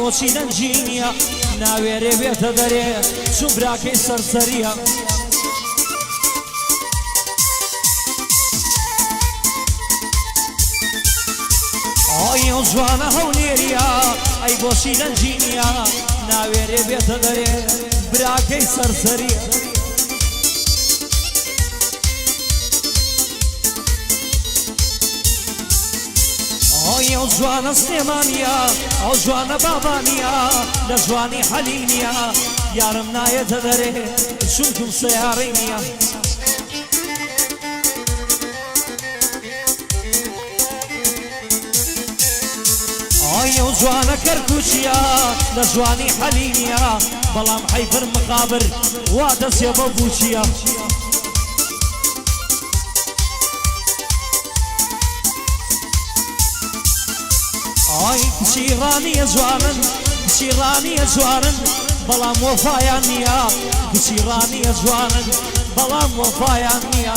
بۆچی دەنجینیە ناوێرێ بێتە دەرێ چوون براکەی سەرسەریە ئەو جوانە هەولێریە ئەی بۆچی دەنجینیە ناوێرێ بێتە دەرێ براکەی سەرسەریە ئەو جوانە سلێمانیە ئەو جوانە بابانیە لە جوانی حەلینیە یارم نایەتە دەرێ چونکم سەیارەی نییە ئەو جوانە کەرکوچیە لە جوانی حەلینیە بەڵام حەیفر مقابر وا دەسێ بە بوچیە کچی ڕانیە جوانن کچی ڕانیە جوانن بەڵام وەفایان نییە کچی ڕانیە جوانن بەڵام وەفایان نییە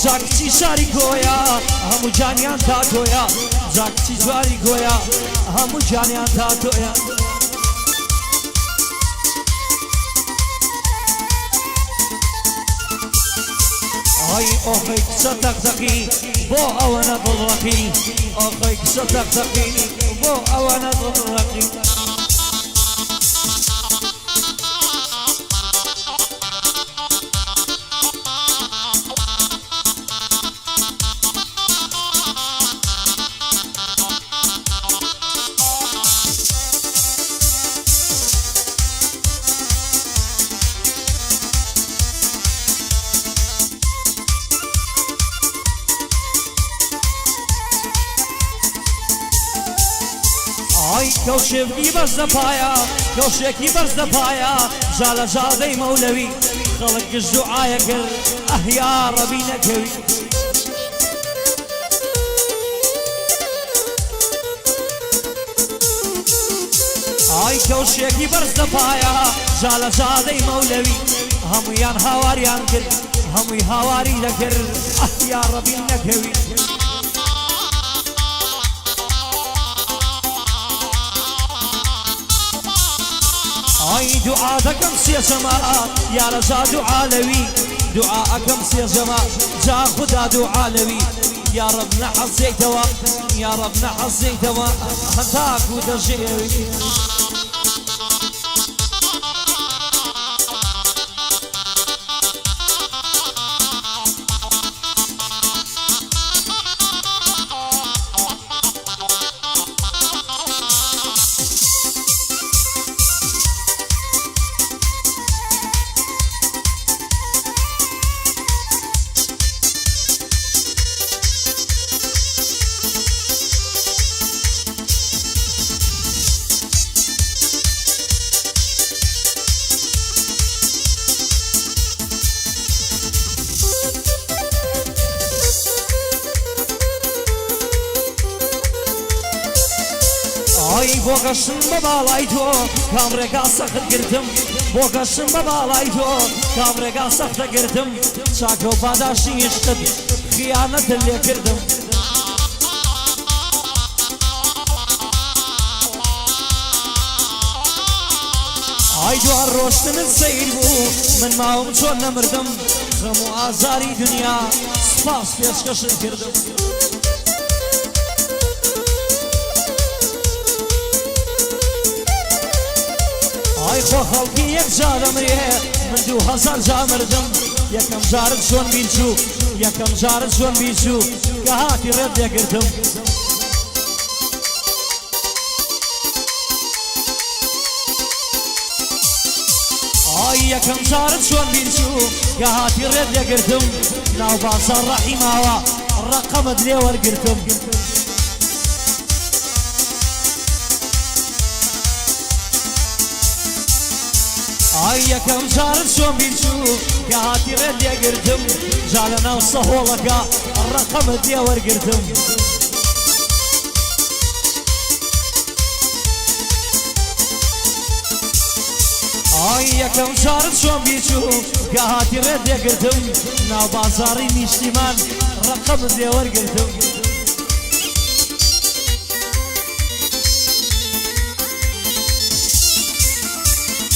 جاکچی شاری گۆیە هەموو جانیان تاتۆیە جاکچی جواری گۆیە هەموو جانیان تاتۆیە ئۆخەی کچە تەقتەقی بۆ ئەوەنە دڵڕەقی ئۆخەی کچە تەقتەقی بۆ ئەوەنە دڵڕەقی کەوشێکی بەرز دەپایە کەوشێکی بەرز دەپایە جا لە جادەی مەولەوی خەڵک گشت دوعایە کرد ئەهیا ڕەبی نەکەوی کەوشێکی بەرز دەپایە جا لە جادەی مەولەوی هەموویان هاواریان کرد هەمووی هاواری دەکرد ئەهیا ڕەبی نەکەوی دوعا دەکەم سێجەما یا لە جا دوعالەوی دوعا ئەکەم سێجەما جا خودا دوعالەوی یا ڕەب نەحەزێیتەوە یا ڕەب نەحەزێیتەوە هەتاکو دەژێوی بۆ گەشتن بە باڵای تۆ کامڕێگا سەخت گرتم بۆ گەشتن بە باڵای تۆ کامڕێگا سەختە گرتم چاکە و پاداشی عشقت خیانەتت لێ کردم دوار ڕۆشتنت سەیر بوو من ماوم چۆن نەمردم غەم و ئازاری دنیا سپاس پێشکەشت کردم خۆ خەڵکی یەک جا دەمرێ من 2000 جا مردم یەکەم جارت چۆن بیرچوو یەکەم جارت چۆن بیرچوو کە هاتی ڕێت لێگرتم یەکەم جارت چۆن بیرچوو کە هاتی ڕێت لێگرتم ناو بازاڕ ڕەحیماوە ڕەقەمت لێ وەرگرتم یەکەم جارت چۆن بیرچوو کە هاتی ڕێت لێگرتم جا لە ناو سەهۆڵەکە ڕەقەمت لێ وەرگرتم یەکەم جارت چۆن بیچوو کە هاتی ڕێت دێگرتم ناو بازاڕی نیشتیمان ڕقەمت لێوەرگرتم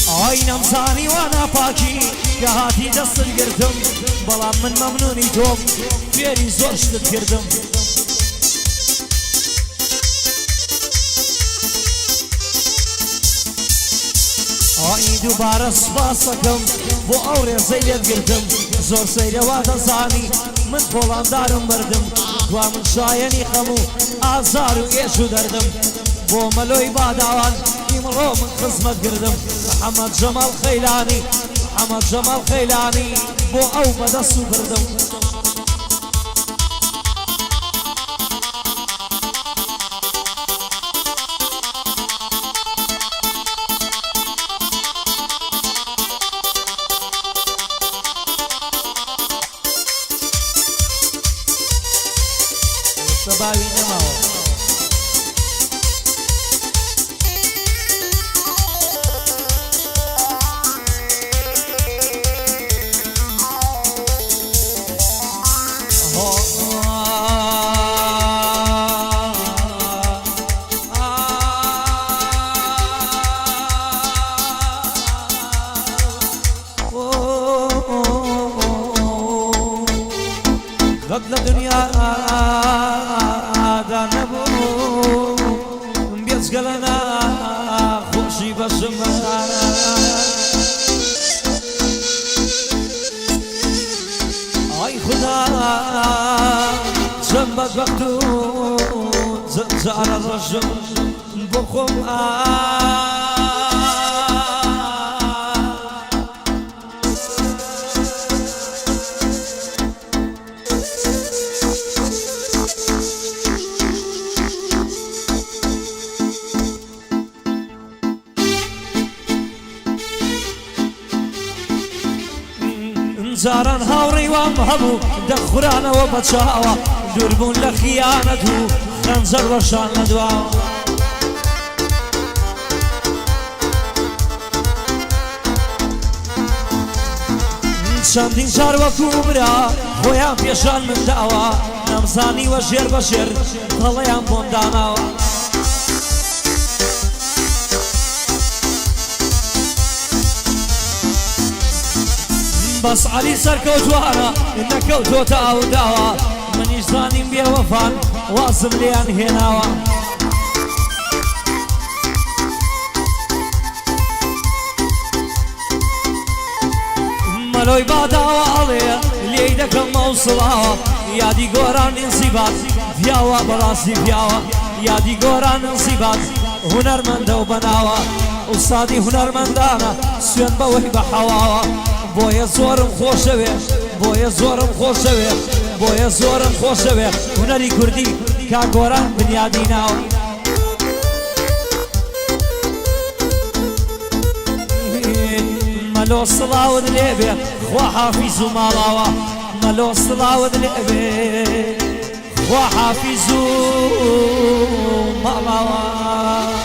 ئای نەمزانی وا ناپاکی کە هاتی دەستت گرتم بەڵام من مەمنونی تۆم فێری زۆر شتت کردم ئای دووبارە سوپاسەکەم بۆ ئەو ڕێزەی لێت گرتم زۆر سەیرەوا دەزانی من پۆڵاندارم بردم دوا من شایەنی خەم و ئازار و ئێش و دەردم بۆ مەلۆی باداوان ئیمڕۆ من خزمەت کردم محەممەد جەمال خەیلانی محەممەد جەمال خەیلانی بۆ ئەو بەدەست و بردم باوی نەماوە غد لە دنیا بێجگەلەنا خۆشی بەشم ئای خودا چەند بەدبەخت و جارە ڕەشم بۆ خۆم جاران هاوڕێی وام هەبوو دەخورانەوە بەچاوە دووربوون لە خیانەت و خەنجەر وەشان نەدواوە چەندین جار وەکوو برا خۆیان پێشان من داوە نەمزانیوە ژێر بە ژێر هەڵەیان بۆم داناوە بەس عەلی سەرکەوتوانە نەکەوتۆتە ئەو داوە منیش زانیم بێوەفان وازم لێیان هێناوە مەلۆی باداوە ئەڵێ لێی دەکەم مەوسڵاوە یادی گۆران نزیبات پیاوە بەڕاستی پیاوە یادی گۆران نزیبات هونەرمەندە و بەناوە ئوستادی هونەرمەندانە سوێن بەوەی بە حەواوە بۆیە زۆرم خۆشەوێ بۆیە زۆرم خۆشەوێ بۆیە زۆرم خۆشەوێ هونەری کوردی کاگۆران بنیادی ناوە مەلۆ سڵاوت لێبێ خوا حافیز و ماڵاوە مەلۆ سڵاوت لێبێ خوا حافیز و ماڵاوە